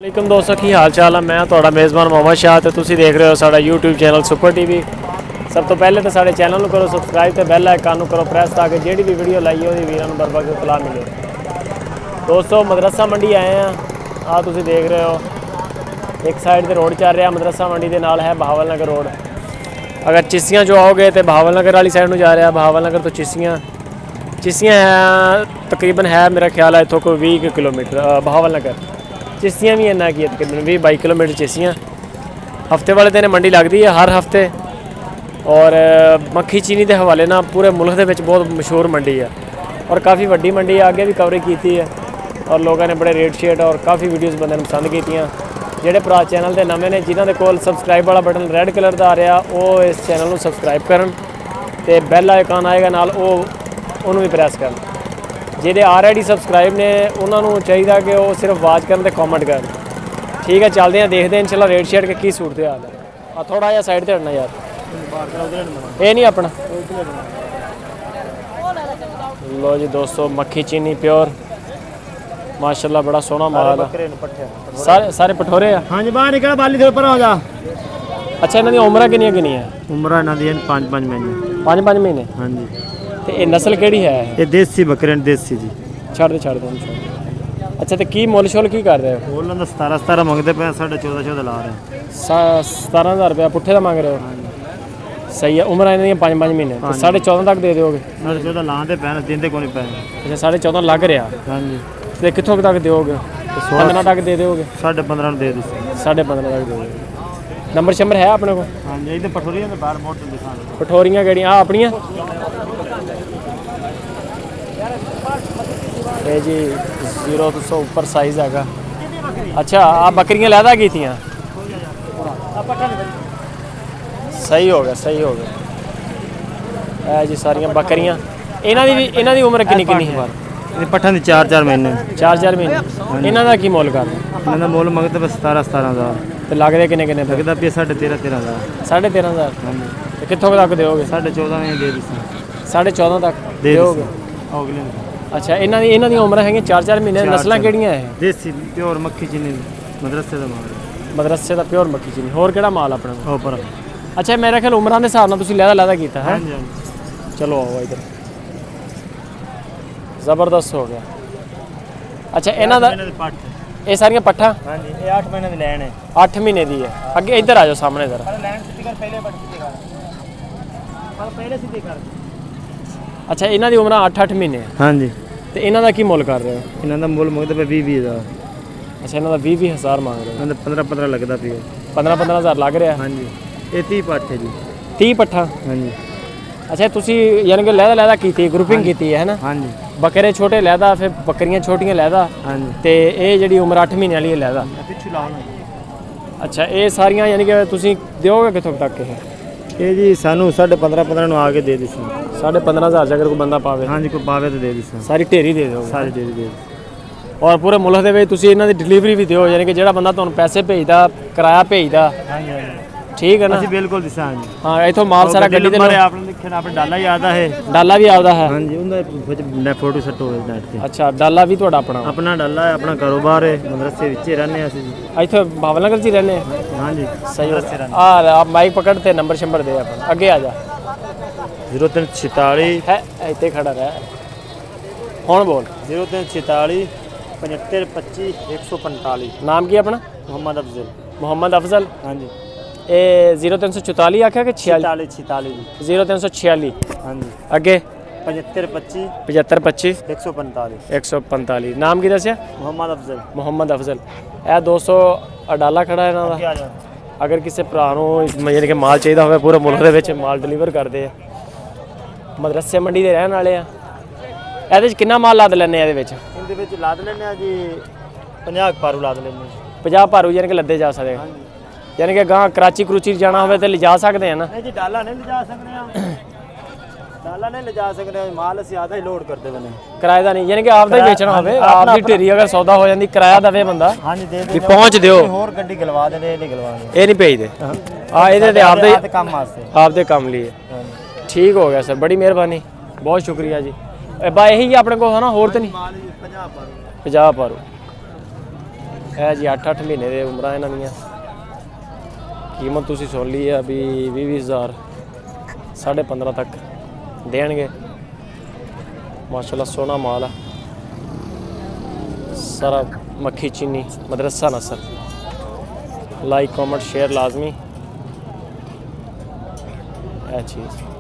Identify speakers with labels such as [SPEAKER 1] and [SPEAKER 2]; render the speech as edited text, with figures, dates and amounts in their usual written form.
[SPEAKER 1] वालेकुम दोस्तों की हाल चाल है। मैं थोड़ा मेज़बान मोहम्मद शाह तो तुसी देख रहे हो साडा यूट्यूब चैनल सुपर टीवी। सब तो पहले तो साडे चैनल को करो सबसक्राइब तो बैल आइकन को करो प्रेस ताकि जेडी भी वीडियो लाई होती वीरां नूं बरबक इतला मिले। दोस्तों मदरसा मंडी आए हैं, आ तुसी देख रहे हो एक साइड ते रोड चल रहा मदरसा मंडी के नाल है बहावल नगर रोड। अगर चिस्सियाँ जो आओगे तो बहावल नगर वाली साइड में जा रहा, बहावल नगर तो चिस्सियाँ है तकरीबन है मेरा ख्याल है इतों कोई 20 किलोमीटर बहावल नगर। चिस्सियाँ भी इन्ना की तकरीबन 20-22 किलोमीटर चिस्सियाँ। हफ्ते वाले दिन मंडी लगती है हर हफ्ते और मक्खी चीनी के हवाले ना पूरे मुल्क के बहुत मशहूर मंडी है और काफ़ी वड्डी मंडी है। आगे भी कवरेज की है और लोगों ने बड़े रेट शेट और काफ़ी वीडियोज़ बंदे ने पसंद की। ਜਿਹੜੇ ਭਰਾ चैनल के नवे ने जिन्होंने कोल सबसक्राइब वाला बटन रेड कलर का आ रहा वो इस चैनल को सबसक्राइब करन ते बैल आइकन आएगा नाल ਉਹਨੂੰ भी प्रेस करन। ਜਿਹੜੇ ऑलरेडी सबसक्राइब ने उन्होंने चाहिए कि वो सिर्फ वाच करन ते कॉमेंट करन। ठीक है चलते हैं देखते हैं इंशाल्लाह रेट शेट के की सूरत हाल है। थोड़ा जिहा साइड ते हटना यार, ये नहीं अपना। लो जी दोस्तों मक्खी चीनी प्योर माशाल्लाह बड़ा सोहना माल है। सारे पठोरे है।
[SPEAKER 2] हाँ जी बाहर निकल बाली से ऊपर हो जा।
[SPEAKER 1] अच्छा इन्हां दी उम्र कितनी है?
[SPEAKER 2] उम्र इन्हां दी 5-5 महीने।
[SPEAKER 1] 5-5 महीने।
[SPEAKER 2] हाँ जी।
[SPEAKER 1] तो ये नस्ल केड़ी है? ये
[SPEAKER 2] देसी बकरे देसी जी।
[SPEAKER 1] छड़ दे। अच्छा तो की मुल शोल की कर रहे हो?
[SPEAKER 2] बोलन तो 17 मंगते पे 14.5 ला रहे हैं।
[SPEAKER 1] 17,000 रुपया पुट्ठे का मांग रहे हो? सही है। उम्र इन्हां दी 5-5 महीने। 14.5 तक दे दोगे?
[SPEAKER 2] 14.5 लाते पैन दिंदे कोई पैन।
[SPEAKER 1] अच्छा 14.5 लग रहा।
[SPEAKER 2] हाँ जी।
[SPEAKER 1] तो कितों तक दोगे? 15 तक दे दोगे?
[SPEAKER 2] 15.5 दे दी।
[SPEAKER 1] 15.5 तक दोगे। नंबर शंबर है अपने को?
[SPEAKER 2] हाँ जी इधर पठोरियां के बाहर मोड़ दिखा।
[SPEAKER 1] पठोरियां केड़ियां आ अपनियां? ये जी 0 तो ऊपर साइज है। अच्छा आप बकरियां लैदा की थी? सही हो गया। है जी सारियां बकरियां। इन्हां दी उम्र कितनी है?
[SPEAKER 2] पट्ठा दी 4-4 महीने।
[SPEAKER 1] 4-4 महीने। इन्हां दा की मोल कर?
[SPEAKER 2] इन्हां दा मोल मंगते बस 17,000।
[SPEAKER 1] तो लगदे किन्ने
[SPEAKER 2] लगदा पे 13,500।
[SPEAKER 1] 13,500।
[SPEAKER 2] हाँ जी।
[SPEAKER 1] तो कितों तक दोगे?
[SPEAKER 2] 14.5 में दे दी।
[SPEAKER 1] 14.5 तक
[SPEAKER 2] दे
[SPEAKER 1] दोगे?
[SPEAKER 2] अगले।
[SPEAKER 1] अच्छा इन्हां दी उम्र है 4-4 महीने। नस्लां केड़ियां है?
[SPEAKER 2] देसी प्योर मक्खी चीनी मदरसे का माल।
[SPEAKER 1] मदरसे का प्योर मक्खी चीनी। होर केड़ा माल अपने को?
[SPEAKER 2] ऊपर।
[SPEAKER 1] अच्छा मेरा ख्याल उम्रां दे हिसाब नाल तुसीं लैदा कीता है।
[SPEAKER 2] हाँ जी।
[SPEAKER 1] चलो आओ इधर। ज़बरदस्त हो गया। अच्छा इन्हां दा ये सारियां पट्ठा?
[SPEAKER 2] हाँ जी ये 8 महीने दी लैन है।
[SPEAKER 1] 8 महीने दी है। अगे इधर आ जाओ सामने जरा। अच्छा इन्हां दी उम्र 8-8 महीने है।
[SPEAKER 2] हाँ जी।
[SPEAKER 1] तो इन्हां दा की मुल कर रहे हो?
[SPEAKER 2] इन्हां दा मुल मंगते पे 20,000।
[SPEAKER 1] अच्छा इन्हां दा 20,000 मांग रहे हो?
[SPEAKER 2] इन्हां दा 15 लगदा पिया।
[SPEAKER 1] 15,000 लग रहा है।
[SPEAKER 2] हाँ जी ये 30 पट्ठ है जी।
[SPEAKER 1] 30 पट्ठा?
[SPEAKER 2] हाँ जी।
[SPEAKER 1] अच्छा तुसी यानी कि लैदा की ग्रुपिंग की है ना?
[SPEAKER 2] हाँ जी।
[SPEAKER 1] बकरे छोटे लैदा फिर बकरियां छोटियां लैदा।
[SPEAKER 2] हाँ जी।
[SPEAKER 1] ते ये जिहड़ी उम्र 8 महीने वाली है लैदा।
[SPEAKER 2] पिछू लाओ ना।
[SPEAKER 1] अच्छा ये सारियां यानी कि तुसी दोगे कितों तक है?
[SPEAKER 2] ये जी सानू 15.5 नु आगे दे दी।
[SPEAKER 1] 15,500 अगर कोई बंदा पावे?
[SPEAKER 2] हाँ जी कोई पावे तो दे दी।
[SPEAKER 1] सारी ढेरी दे दोगे?
[SPEAKER 2] सारी दे दी।
[SPEAKER 1] और पूरे मुल्क दे विच तुसी इन्हां दी डिलीवरी भी दिओ यानी कि जेड़ा बंदा तुहानू पैसे भेजदा किराया भेजदा?
[SPEAKER 2] हाँ जी।
[SPEAKER 1] ठीक है ना?
[SPEAKER 2] जी बिल्कुल दिसा। हाँ जी।
[SPEAKER 1] हाँ इथों माल सारा गड्डी ते
[SPEAKER 2] आपने देखना आपने डाला ही आता है।
[SPEAKER 1] डाला भी आवदा है?
[SPEAKER 2] हाँ जी उनका फोटो सेट हो नेट पे।
[SPEAKER 1] अच्छा डाला भी तुहाडा अपना
[SPEAKER 2] डाला है अपना कारोबार है मदरसे विच रहने हैं असि।
[SPEAKER 1] इथे बहावल नगर च रहने?
[SPEAKER 2] हाँ जी
[SPEAKER 1] सही है। आप माइक पकड़ते नंबर शंबर दे अपना आगे आ जा।
[SPEAKER 2] 0346
[SPEAKER 1] है इतने खड़ा रहा हुण बोल।
[SPEAKER 2] 0346 75 25 145।
[SPEAKER 1] नाम की अपना?
[SPEAKER 2] मोहम्मद अफजल।
[SPEAKER 1] मोहम्मद अफजल।
[SPEAKER 2] हाँ जी।
[SPEAKER 1] ये 0344 आख्या कि
[SPEAKER 2] 46
[SPEAKER 1] 0346?
[SPEAKER 2] हाँ जी।
[SPEAKER 1] अगे
[SPEAKER 2] 75 25
[SPEAKER 1] 75 25
[SPEAKER 2] 145
[SPEAKER 1] 145। नाम की दसिया?
[SPEAKER 2] मोहम्मद अफजल।
[SPEAKER 1] मोहम्मद अफजल। यह 200 अडाला खड़ा है इन्हां दा। अगर किसी भरा यानी कि माल चाहिए हो पूरे मुल्क दे विच माल डिलीवर करते हैं। मदरसे मंडी के रहने वाले हैं। ਇਹਦੇ 'ਚ कितना माल लाद ਲੈਂਦੇ ਇਹਦੇ ਵਿੱਚ?
[SPEAKER 2] ਇਹਦੇ ਵਿੱਚ ਲਾਦ ਲੈਂਦੇ ਆ ਜੀ 50 ਪਾਰੂ ਲਾਦ ਲੈਂਦੇ
[SPEAKER 1] 50 ਭਾਰੂ यानी कि ਲੱਦੇ ਜਾ ਸਕਦੇ यानी कि गां कराची करूची जाना हो तो लिजा सकते हैं ना?
[SPEAKER 2] नहीं जी डाला नहीं लिजा सकते हैं। डाला नहीं लिजा सकते माल ਅਸੀਂ ਆਦਾ ਹੀ ਲੋਡ ਕਰਦੇ ਬਨੇ
[SPEAKER 1] ਕਿਰਾਏ ਦਾ ਨਹੀਂ यानी कि ਆਪਦਾ ਹੀ ਵੇਚਣਾ ਹੋਵੇ ਆਪਦੀ ਢੇਰੀ ਅਗਰ ਸੌਦਾ ਹੋ ਜਾਂਦੀ ਕਿਰਾਇਆ ਦਵੇ ਬੰਦਾ।
[SPEAKER 2] ਹਾਂ ਜੀ ਦੇ
[SPEAKER 1] ਵੀ ਪਹੁੰਚ ਦਿਓ।
[SPEAKER 2] ਹੋਰ ਗੱਡੀ ਗਲਵਾ ਦੇਣੇ ਇਹ ਨਹੀਂ ਗਲਵਾਉਂਦੇ।
[SPEAKER 1] ਇਹ ਨਹੀਂ ਭੇਜਦੇ ਆ ਇਹਦੇ ਤੇ ਆਪਦੇ
[SPEAKER 2] ਕੰਮ ਵਾਸਤੇ
[SPEAKER 1] ਆਪਦੇ ਕੰਮ ਲਈ। ਠੀਕ ਹੋ ਗਿਆ ਸਰ ਬੜੀ ਮਿਹਰਬਾਨੀ ਬਹੁਤ ਸ਼ੁਕਰੀਆ ਜੀ। ਬਾ ਇਹੀ ਆਪਣੇ ਕੋਲ ਹੈ ਨਾ ਹੋਰ ਤਾਂ ਨਹੀਂ?
[SPEAKER 2] 50 ਪਾਰੂ।
[SPEAKER 1] 50 ਪਾਰੂ। है जी 8-8 महीने ਦੇ ਉਮਰਾਂ ਇਹਨਾਂ ਦੀਆਂ कीमत तुसी सुन ली है अभी 20,000 15.5 तक देंगे माशाल्लाह सोना माल है सारा मक्खी चीनी मदरसा नस्ल लाइक कमेंट शेयर लाजमी है चीज़